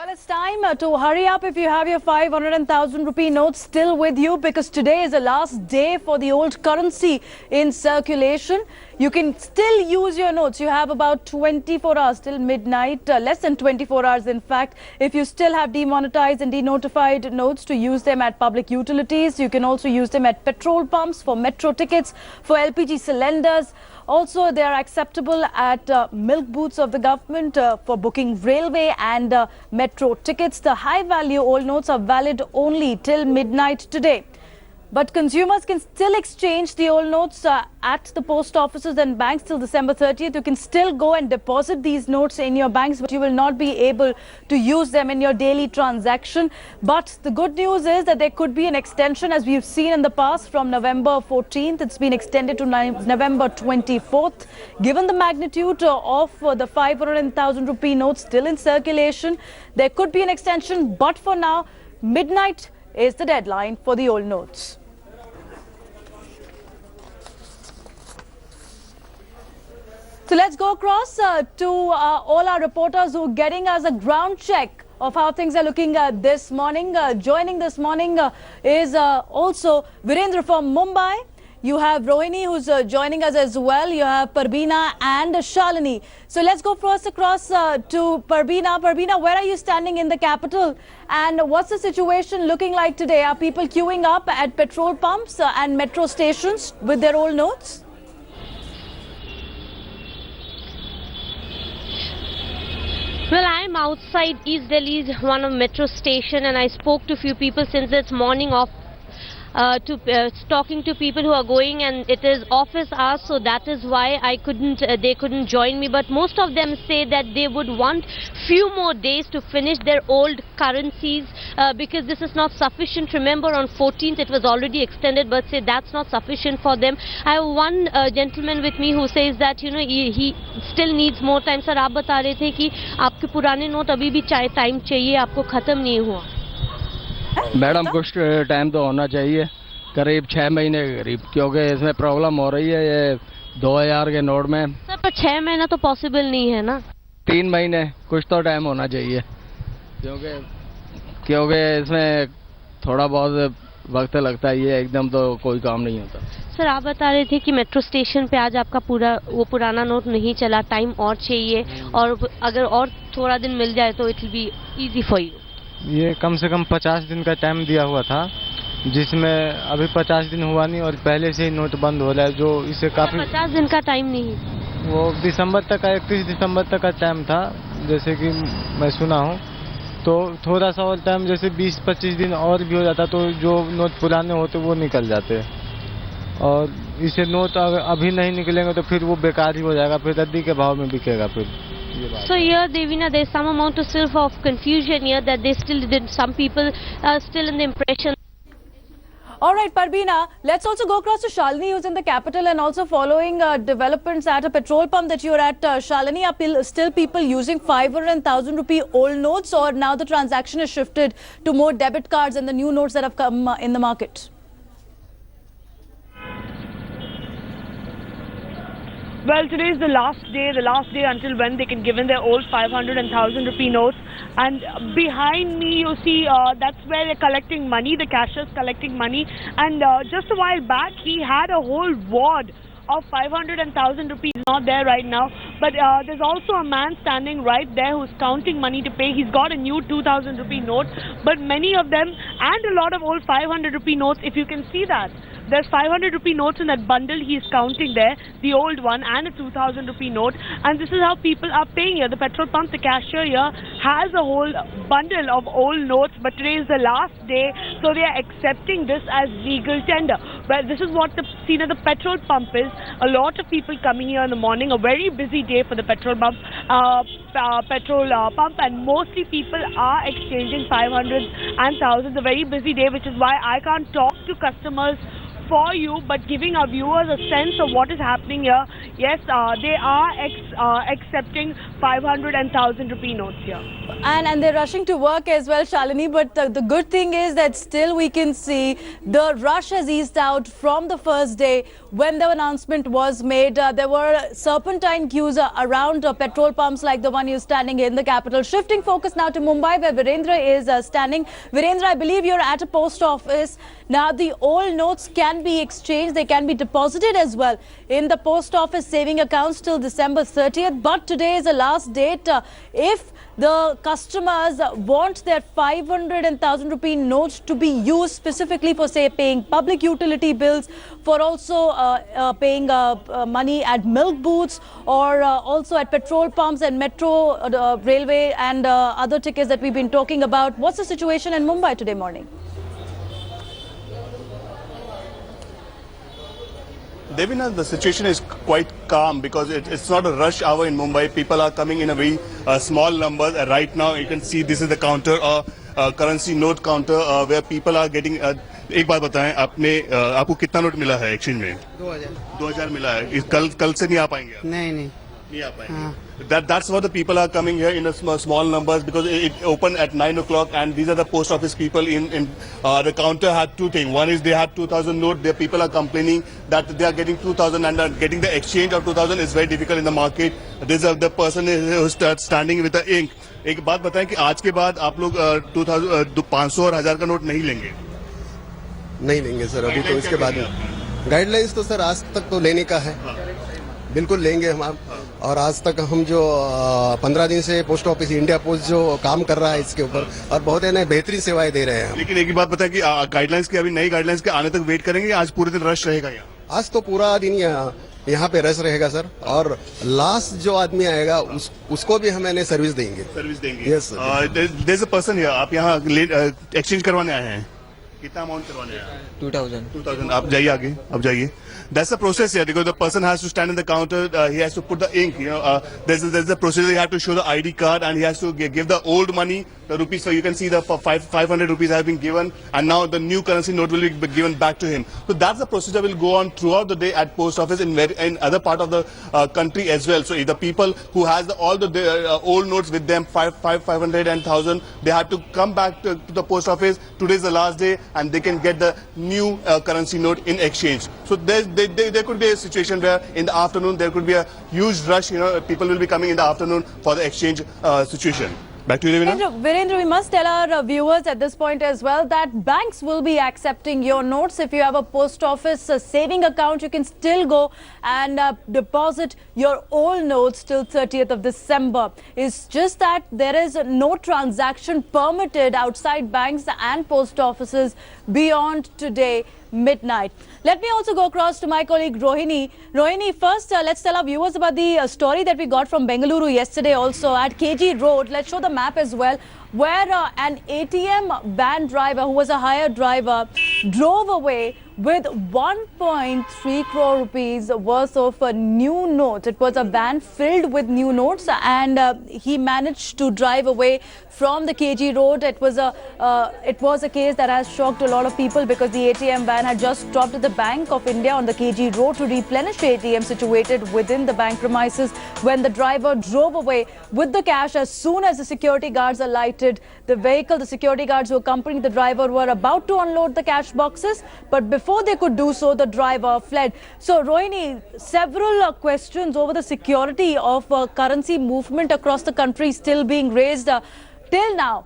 Well, it's time to hurry up if you have your 500 and 1,000 rupee notes still with you, because today is the last day for the old currency in circulation. You can still use your notes. You have about 24 hours till midnight, less than 24 hours in fact. If you still have demonetized and denotified notes, to use them at public utilities. You can also use them at petrol pumps, for metro tickets, for LPG cylinders. Also, they are acceptable at milk booths of the government, for booking railway and metro tickets. The high value old notes are valid only till midnight today. But consumers can still exchange the old notes at the post offices and banks till December 30th. You can still go and deposit these notes in your banks, but you will not be able to use them in your daily transaction. But the good news is that there could be an extension, as we've seen in the past, from November 14th. It's been extended to November 24th. Given the magnitude of the 500,000 rupee notes still in circulation, there could be an extension. But for now, midnight is the deadline for the old notes. So let's go across to all our reporters who are getting us a ground check of how things are looking this morning. Joining this morning is also Virendra from Mumbai. You have Rohini, who's joining us as well. You have Parbina and Shalini. So let's go first across to Parbina. Parbina, where are you standing in the capital? And what's the situation looking like today? Are people queuing up at petrol pumps and metro stations with their old notes? Well, I'm outside East Delhi's one of metro station, and I spoke to a few people since it's morning off. Talking to people who are going, and it is office hours, so that is why they couldn't join me. But most of them say that they would want few more days to finish their old currencies, because this is not sufficient. Remember, on 14th it was already extended, but say that's not sufficient for them. I have one gentleman with me who says that he still needs more time. Sir, आप बता रहे थे कि आपके पुराने note अभी भी time चाहिए, आपको खत्म नहीं हुआ? मैडम, कुछ टाइम तो होना चाहिए, करीब 6 महीने के करीब, क्योंकि इसमें प्रॉब्लम हो रही है ये 2000 के नोट में। सर, पर 6 महीना तो पॉसिबल नहीं है ना? 3 महीने, कुछ तो टाइम होना चाहिए, क्योंकि इसमें थोड़ा बहुत वक्त लगता है, ये एकदम तो कोई काम नहीं होता। सर, आप बता रहे थे कि मेट्रो स्टेशन पे आज आपका वो पुराना नोट नहीं चला, टाइम और चाहिए, और अगर और थोड़ा दिन मिल जाए तो it will be easy for you. ये कम से कम 50 दिन का टाइम दिया हुआ था, जिसमें अभी 50 दिन हुआ नहीं और पहले से ही नोट बंद हो रहा है, जो इसे काफ़ी। 50 दिन का टाइम नहीं, वो दिसंबर तक का 31 दिसंबर तक का टाइम था, जैसे कि मैं सुना हूँ। तो थोड़ा सा और टाइम, जैसे 20-25 दिन और भी हो जाता तो जो नोट पुराने होते वो निकल जाते, और इसे नोट अभी नहीं निकलेंगे तो फिर वो बेकार ही हो जाएगा, फिर रद्दी के भाव में बिकेगा फिर। So here, Devina, there's some amount of confusion here, that they still did. Some people are still in the impression. All right, Parbina, let's also go across to Shalini, who's in the capital and also following developments at a petrol pump that you're at. Shalini, are still people using 500 and 1,000 rupee old notes, or now the transaction is shifted to more debit cards and the new notes that have come in the market? Well, today is the last day until when they can give in their old 500 and 1,000 rupee notes. And behind me, you see, that's where they're collecting money, the cashier's collecting money. And just a while back, he had a whole wad of 500 and 1,000 rupees, not there right now. But there's also a man standing right there who's counting money to pay. He's got a new 2,000 rupee note, but many of them, and a lot of old 500 rupee notes, if you can see that. There's 500 rupee notes in that bundle he's counting there, the old one, and a 2,000 rupee note. And this is how people are paying here. The petrol pump, the cashier here has a whole bundle of old notes, but today is the last day, so they are accepting this as legal tender. Well, this is what the scene at the petrol pump is. A lot of people coming here in the morning, a very busy day for the petrol pump, and mostly people are exchanging 500 and 1,000. A very busy day, which is why I can't talk to customers for you, but giving our viewers a sense of what is happening here. Yes, they are accepting 500 and 1,000 rupee notes here. And they're rushing to work as well, Shalini. But the good thing is that still we can see the rush has eased out from the first day when the announcement was made. There were serpentine queues around petrol pumps like the one you're standing in the capital. Shifting focus now to Mumbai, where Virendra is standing. Virendra, I believe you're at a post office. Now, the old notes can be exchanged. They can be deposited as well in the post office saving accounts till December 30th. But today is the last date. If the customers want their 500 and 1,000 rupee notes to be used specifically for, say, paying public utility bills, for also paying money at milk booths, or also at petrol pumps and metro, railway and other tickets that we've been talking about. What's the situation in Mumbai today morning? Devina, the situation is quite calm because it's not a rush hour in Mumbai. People are coming in a very small number. Right now, you can see this is the counter, currency note counter, where people are getting. एक बात बताएं, आपको कितना note मिला है exchange में? 2000 मिला है. कल से नहीं आ पाएंगे? नहीं आ पाएंगे. That's what the people are coming here in a small numbers because it opened at 9 o'clock, and these are the post office people in the counter had two things. One is they had 2,000 note. The people are complaining that they are getting 2,000 and getting the exchange of 2,000 is very difficult in the market. This is the person who starts standing with the ink. एक बात बताएं कि आज के बाद आप लोग 500 और 1000 का नोट नहीं लेंगे? नहीं लेंगे सर, अभी तो इसके बाद गाइडलाइंस तो सर आज तक तो लेने का है, बिल्कुल लेंगे हम. और आज तक हम जो 15 दिन से पोस्ट ऑफिस इंडिया पोस्ट जो काम कर रहा है इसके ऊपर, और बहुत है ना बेहतरीन सेवाएं दे रहे हैं. लेकिन एक ही बात बताएं कि गाइडलाइंस की अभी नई गाइडलाइंस के आने तक वेट करेंगे, आज पूरे दिन रश रहेगा यहाँ? आज तो पूरा दिन यहाँ पे रश रहेगा सर, और लास्ट जो आदमी आएगा उसको भी हम सर्विस देंगे. Yes sir. There is a person here. आप यहाँ एक्सचेंज करवाने आए हैं, कितना अमाउंट करवाने आए हैं? 2000. आप जाइए आगे, अब जाइए. That's the process here because the person has to stand in the counter, he has to put the ink, there's the procedure. You have to show the ID card and he has to give the old money, the rupees. So you can see the 500 rupees have been given, and now the new currency note will be given back to him. So that's the procedure will go on throughout the day at post office in other part of the country as well. So if the people who has all the old notes with them, 500 and 1,000, they have to come back to the post office. Today is the last day and they can get the new currency note in exchange. So there could be a situation where in the afternoon there could be a huge rush. People will be coming in the afternoon for the exchange situation. Back to you, Devina. Virendra, we must tell our viewers at this point as well that banks will be accepting your notes. If you have a post office saving account, you can still go and deposit your old notes till 30th of December. It's just that there is no transaction permitted outside banks and post offices beyond today midnight. Let me also go across to my colleague Rohini. Rohini, first let's tell our viewers about the story that we got from Bengaluru yesterday also at KG Road. Let's show the map as well, where an ATM van driver who was a hired driver drove away with 1.3 crore rupees worth of new notes. It was a van filled with new notes, and he managed to drive away from the KG Road. It was a case that has shocked a lot of people because the ATM van had just stopped at the Bank of India on the KG Road to replenish ATM situated within the bank premises when the driver drove away with the cash. As soon as the security guards alighted the vehicle, the security guards who accompanied the driver were about to unload the cash boxes, but before they could do so, the driver fled. So, Rohini, several questions over the security of currency movement across the country still being raised. Till now,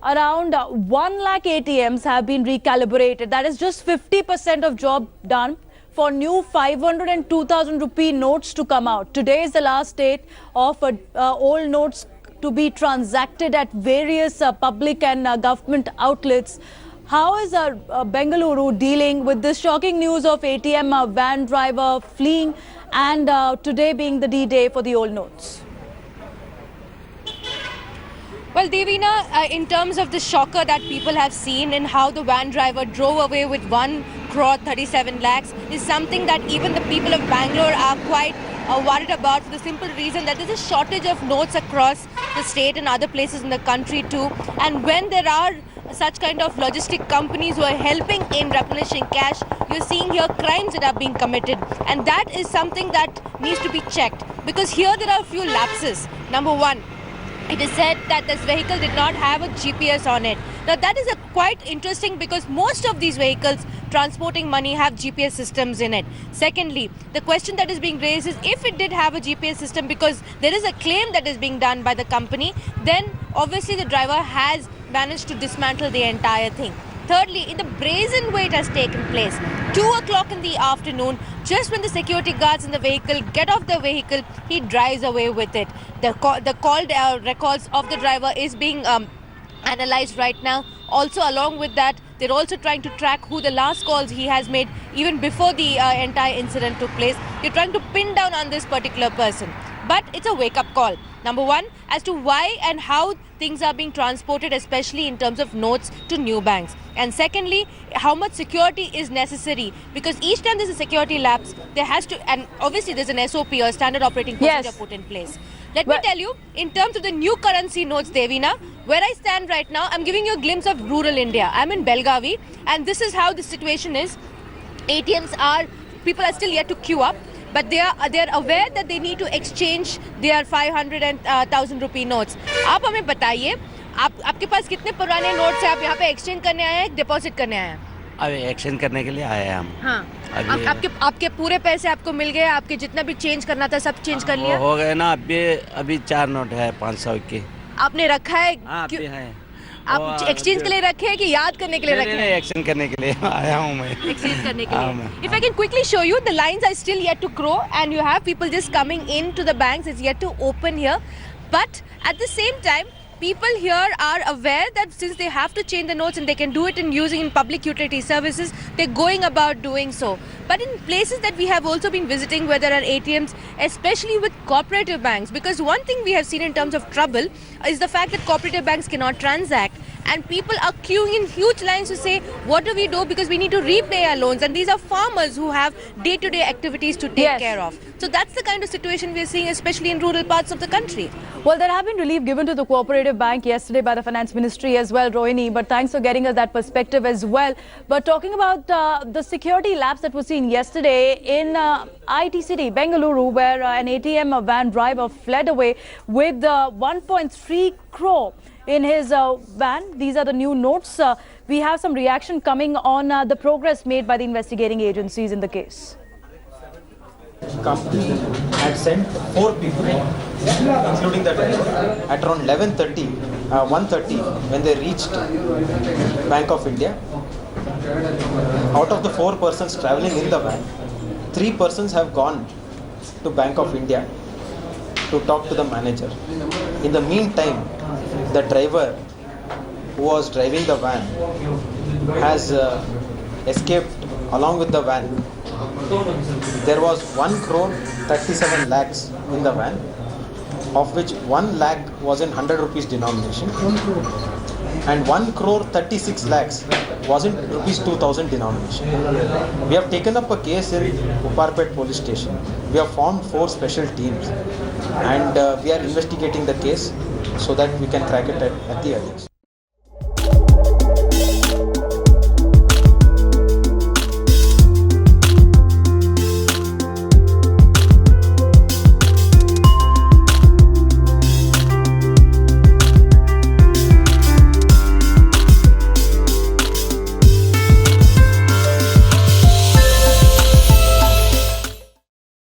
around 1 lakh ATMs have been recalibrated. That is just 50% of job done for new 500 and 2,000 rupee notes to come out. Today is the last date of old notes to be transacted at various public and government outlets. How is Bengaluru dealing with this shocking news of ATM van driver fleeing and today being the D-Day for the old notes? Well, Devina, in terms of the shocker that people have seen in how the van driver drove away with 1 crore 37 lakhs is something that even the people of Bangalore are quite worried about, for the simple reason that there's a shortage of notes across the state and other places in the country too. And when there are such kind of logistic companies who are helping in replenishing cash, you're seeing here crimes that are being committed, and that is something that needs to be checked, because here there are a few lapses. Number one, it is said that this vehicle did not have a GPS on it. Now that is quite interesting, because most of these vehicles transporting money have GPS systems in it. Secondly, the question that is being raised is, if it did have a GPS system, because there is a claim that is being done by the company, then obviously the driver has managed to dismantle the entire thing. Thirdly, in the brazen way it has taken place, 2 o'clock in the afternoon, just when the security guards in the vehicle get off the vehicle, he drives away with it. The called records of the driver is being analyzed right now. Also, along with that, they're also trying to track who the last calls he has made even before the entire incident took place. They're trying to pin down on this particular person. But it's a wake-up call. Number one, as to why and how things are being transported, especially in terms of notes to new banks. And secondly, how much security is necessary, because each time there's a security lapse, there has to, and obviously there's an SOP or standard operating procedure put in place. Let me tell you, in terms of the new currency notes, Devina, where I stand right now, I'm giving you a glimpse of rural India. I'm in Belgavi, and this is how the situation is. ATMs are, people are still yet to queue up, but they are aware that they need to exchange their 500 and 1000 rupee notes. आप हमें बताइए, आपके पास कितने पुराने notes हैं? आप यहाँ पे एक्सचेंज करने आए हैं, डिपॉजिट करने आए हैं? अभी एक्सचेंज करने के लिए आए हैं हम। हाँ, आपके पूरे पैसे आपको मिल गए? आपके जितना भी चेंज करना था सब चेंज कर लिया? हो गए ना, अभी 4 नोट है 500 के। आपने रखा है? हाँ, अभी है। आप एक्सचेंज के लिए रखे हैं कि याद करने के लिए रखे हैं? एक्सचेंज करने के लिए आया हूँ मैं। एक्सचेंज करने के लिए। If I can quickly show you, the lines are still yet to grow, and you have people just coming into the banks. It's yet to open here, but at the same time, people here are aware that since they have to change the notes and they can do it in public utility services, they're going about doing so. But in places that we have also been visiting, where there are ATMs, especially with cooperative banks, because one thing we have seen in terms of trouble is the fact that cooperative banks cannot transact, and people are queuing in huge lines to say, what do we do, because we need to repay our loans, and these are farmers who have day-to-day activities to take care of. So that's the kind of situation we're seeing, especially in rural parts of the country. Well, there have been relief given to the cooperative bank yesterday by the Finance Ministry as well, Rohini, but thanks for getting us that perspective as well. But talking about the security lapse that was seen yesterday in IT City, Bengaluru, where an ATM van driver fled away with 1.3 crore in his van. These are the new notes. We have some reaction coming on the progress made by the investigating agencies in the case. Company had sent 4 people, including the driver, at around 1:30 when they reached Bank of India. Out of the 4 persons traveling in the van, 3 persons have gone to Bank of India to talk to the manager. In the meantime, the driver who was driving the van has escaped along with the van. There was 1 crore 37 lakhs in the van, of which 1 lakh was in 100 rupees denomination, and 1 crore 36 lakhs was in rupees 2000 denomination. We have taken up a case in Upparpet police station. We have formed 4 special teams, and we are investigating the case so that we can crack it at the earliest.